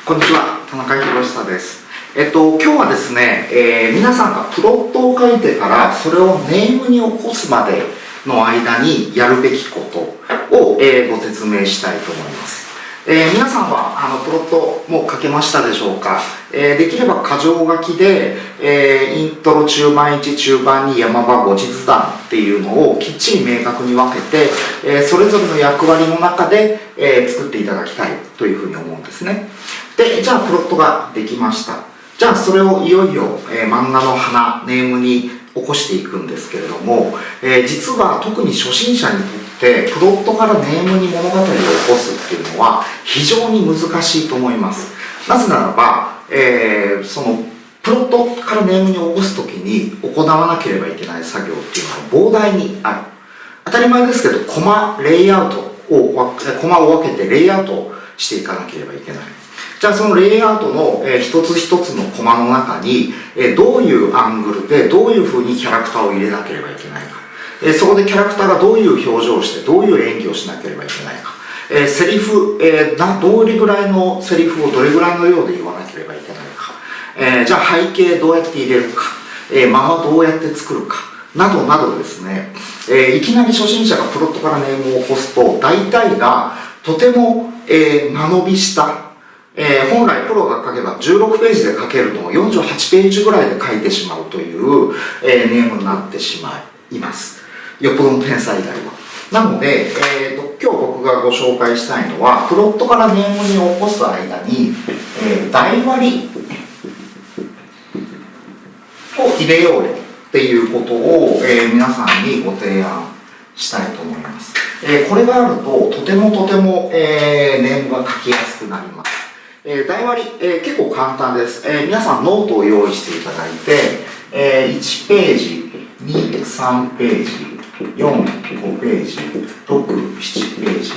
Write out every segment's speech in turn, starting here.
こんにちは、田中博久です。今日はですね、皆さんがプロットを書いてからそれをネームに起こすまでの間にやるべきことを、ご説明したいと思います。皆さんはプロットもう書けましたでしょうか。できれば箇条書きで、イントロ中盤1、中盤2、山場後日談っていうのをきっちり明確に分けて、それぞれの役割の中で、作っていただきたいというふうに思うんですね。で、じゃあプロットができました。じゃあそれをいよいよ、漫画の花、ネームに起こしていくんですけれども、実は特に初心者にとってプロットからネームに物語を起こすっていうのは非常に難しいと思います。なぜならば、そのプロットからネームに起こすときに行わなければいけない作業っていうのが膨大にある。当たり前ですけど、コマを分けてレイアウトしていかなければいけない。じゃあそのレイアウトの一つ一つのコマの中にどういうアングルでどういうふうにキャラクターを入れなければいけないか、そこでキャラクターがどういう表情をしてどういう演技をしなければいけないか、セリフ、どれぐらいのセリフをどれぐらいの量で言わなければいけないか、じゃあ背景どうやって入れるか、間はどうやって作るかなどなどですね、いきなり初心者がプロットからネームを起こすと大体がとても、間延びした本来プロが書けば16ページで書けるのを48ページぐらいで書いてしまうという、ネームになってしまいます。よっぽどの天才以外は。なので、今日僕がご紹介したいのはプロットからネームに起こす間に、台割りを入れようよっていうことを、皆さんにご提案したいと思います。これがあるととても、ネームが書きやすくなります。台割り、結構簡単です。皆さんノートを用意していただいて、1ページ、2、3ページ、4、5ページ、6、7ページ、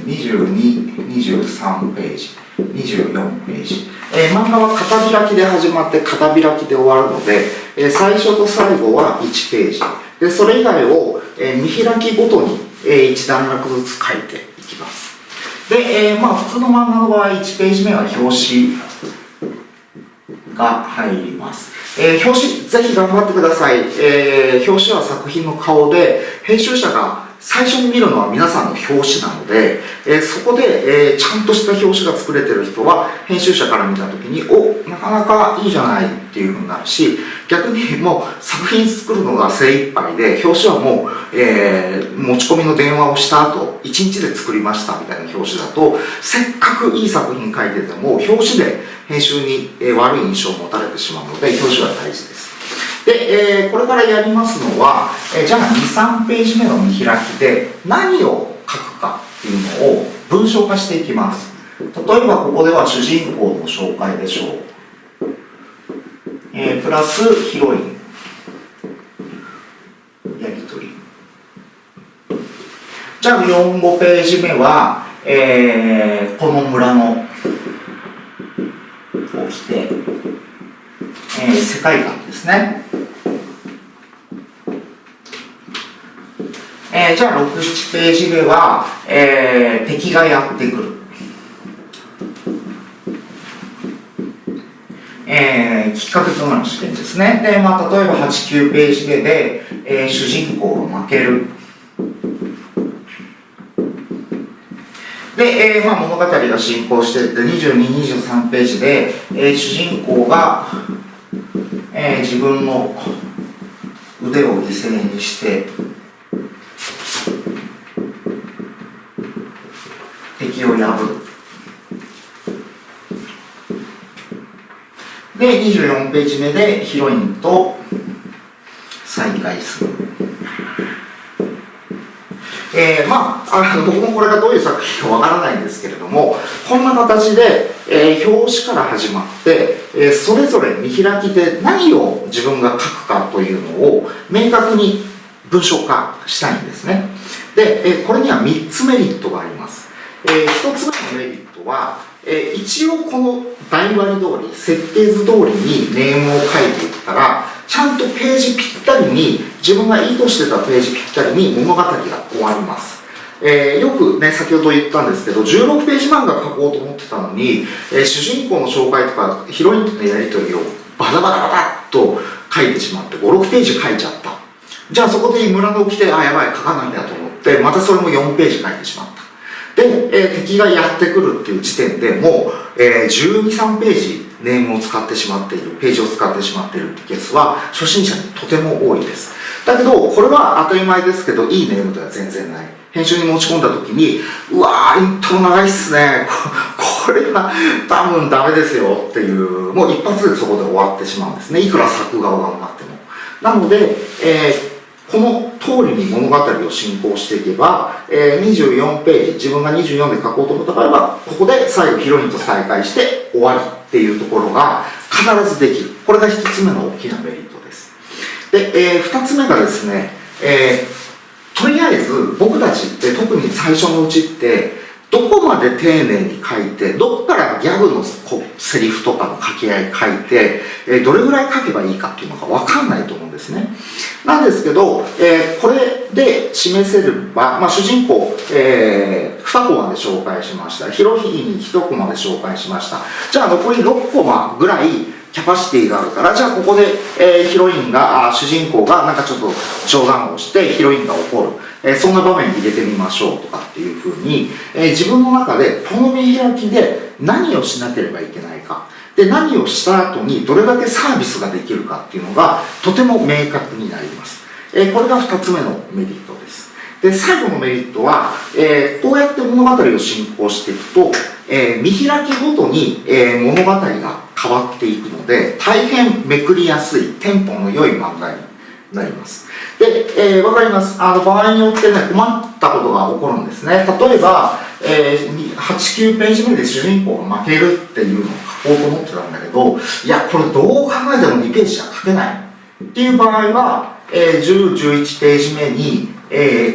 22、23ページ、24ページ。漫画は片開きで始まって片開きで終わるので、最初と最後は1ページ。で、それ以外を、見開きごとに、1段落ずつ書いていきます。で、普通の漫画の場合、1ページ目は表紙が入ります。表紙、ぜひ頑張ってください。表紙は作品の顔で、編集者が最初に見るのは皆さんの表紙なので、そこで、ちゃんとした表紙が作れてる人は、編集者から見たときに、なかなかいいじゃないっていうふうになるし、逆にもう作品作るのが精一杯で、表紙はもう、持ち込みの電話をした後、1日で作りましたみたいな表紙だと、せっかくいい作品書いてても、表紙で編集に悪い印象を持たれてしまうので、表紙は大事です。で、これからやりますのは、じゃあ2、3ページ目の見開きで何を書くかっていうのを文章化していきます。例えばここでは主人公の紹介でしょう。プラスヒロイン。やりとり。じゃあ4、5ページ目は、この村の起きて、世界観ですね。じゃあ6、7ページ目は、敵がやってくる。きっかけとなる視点ですね。で、例えば8、9ページ目で、主人公が負ける。で、物語が進行していって22、23ページで、主人公が、自分の腕を犠牲にして敵を破る。で、24ページ目でヒロインと再会する。僕もこれがどういう作品かわからないんですけれども、こんな形で、表紙から始まって、それぞれ見開きで何を自分が書くかというのを明確に文章化したいんですね。で、これには3つメリットがあります。1つ目のメリットは、一応この台割り通り、設計図通りにネームを書いていったら、ちゃんとページぴったりに、自分が意図してたページぴったりに物語が終わります。よくね、先ほど言ったんですけど、16ページ漫画描こうと思ってたのに、主人公の紹介とかヒロインとのやり取りをバタバタバタっと書いてしまって、5、6ページ書いちゃった。じゃあそこで村の起きて、あ、やばい、書かなきゃと思って、またそれも4ページ書いてしまった。で、敵がやってくるっていう時点でもう、12、3ページネームを使ってしまっている、ページを使ってしまっているってケースは初心者にとても多いです。だけど、これは当たり前ですけど、いいネームでは全然ない。編集に持ち込んだ時に、うわー、イントロ長いっすね。これは多分ダメですよっていう、もう一発でそこで終わってしまうんですね。いくら作画を頑張っても。なので、この通りに物語を進行していけば、24ページ、自分が24で書こうと思った場合は、ここで最後ヒロインと再会して終わりっていうところが必ずできる。これが1つ目の大きなメリットです。で、2つ目がですね、とりあえず僕たちって特に最初のうちってどこまで丁寧に書いて、どっからギャグのセリフとかの掛け合い書いて、どれぐらい書けばいいかっていうのが分かんないと思うんですね。なんですけど、これで示せれば、主人公、2コマで紹介しました。ヒロインに1コマで紹介しました。じゃあ残り6コマぐらいキャパシティがあるから、じゃあここで、ヒロインが、主人公がなんかちょっと冗談をしてヒロインが怒る。そんな場面に入れてみましょうとかっていうふうに、自分の中でこの見開きで何をしなければいけないか。で、何をした後にどれだけサービスができるかっていうのがとても明確になります。これが2つ目のメリットです。で、最後のメリットは、こうやって物語を進行していくと、見開きごとに、物語が変わっていくので、大変めくりやすい、テンポの良い漫画になります。で、わかります。場合によってね、困ったことが起こるんですね。例えば、8、9ページ目で主人公が負けるっていうのを書こうと思ってたんだけど、いや、これどう考えても2ページじゃ書けないっていう場合は、10、11ページ目に、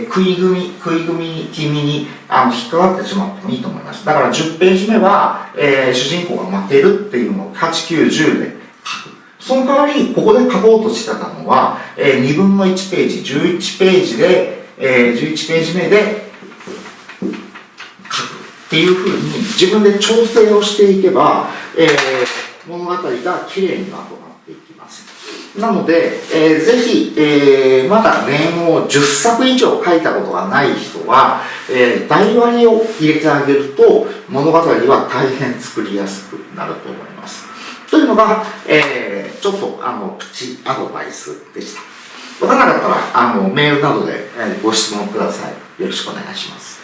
食い組み気味に引っかかってしまってもいいと思います。だから10ページ目は、主人公が負けるっていうのを8、9、10で書く。その代わり、ここで書こうとしてたのは、2分の1ページ、11ページで、11ページ目で書くっていうふうに自分で調整をしていけば、物語がきれいにまとまっていきます。なので、ぜひ、まだネームを10作以上書いたことがない人は、台割りを入れてあげると物語は大変作りやすくなると思います。というのが、ちょっとプチアドバイスでした。わからなかったらメールなどでご質問ください。よろしくお願いします。